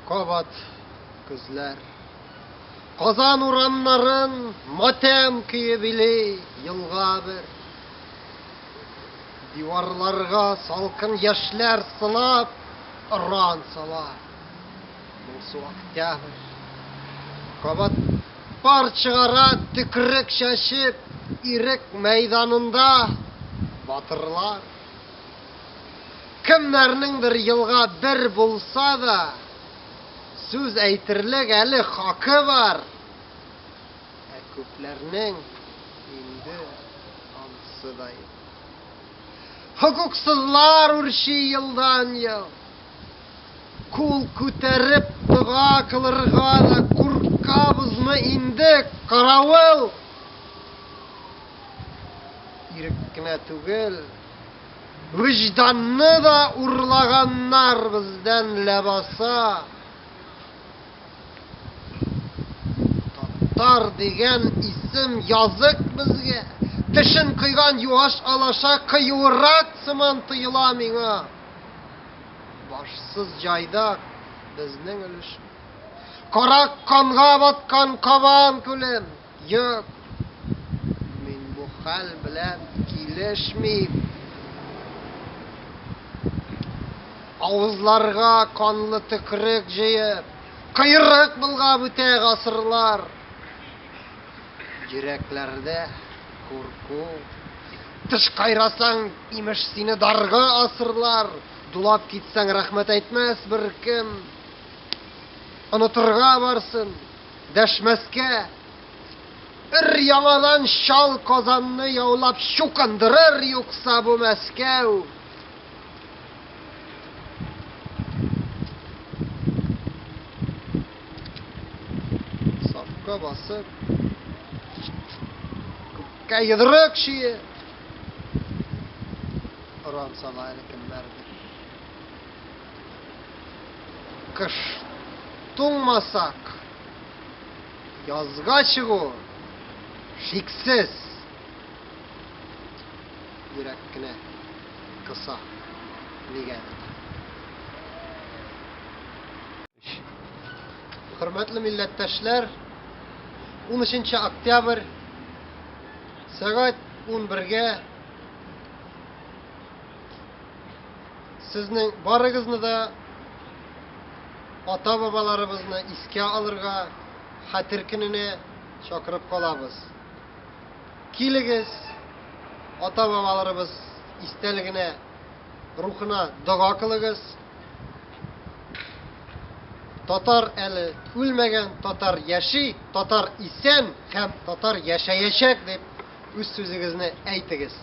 Kabat gözler, Kazan uranların matem kıyı bili yılga bir. Divarlarga salkın yaşlar sılap, ıran salar. Bunsu oktябрь. Kabat parçıgara tükürük şaşıp, irek meydanında batırlar. Kimlernindir yılga bir bulsa da, söz eytirlik eli hakkı var. Köplerinin indi ansıdayım. Hukuksuzlar urşi yıldan yıl. Kul küterip dığa kılırga da kurkabızmı indi karavıl. İrikkine tügül. Vicdanını da urlaganlar bizden lebasa. Tatar degen isim yazık bizge. Tişin kıygan yuvaş alaşa kıyırak sıman tıyıla miňa. Başsız jayda bizning uluş. Karak kanğa batkan kaban külüm. Yok. Min bu hal bilen kileşmeyip. Ağızlarga kanlı tükürük jeyip. Kıyırık bulga büte gasırlar. Yüreklerde korku. Tış kayrasan imiş seni darga asırlar. Dulap gitsen rahmet etmez bir kim. Unuturga varsın. Deşmeske. Ir yamadan şal kazanını yaulap şukandırır yoksa bu Meskev. Safka basıp Kayıdırık şiye. Oran salaylı kimlerdir. Kış tuğmasak yazga çıgı şiksiz yürekkine kısa nigen. Hürmetli milletteşler, 13 oktyabr saat 11'ge sizning barıgızny da ata babalarımızны iske alırga hatir gününe çakırıp kalabız. Kiligiz ata babalarımız isteligine ruhuna dua kılıgız. Tatar eli ölmegen tatar yaşı, tatar isen hem tatar yaşayacak dep üst sözügizni aytigiz.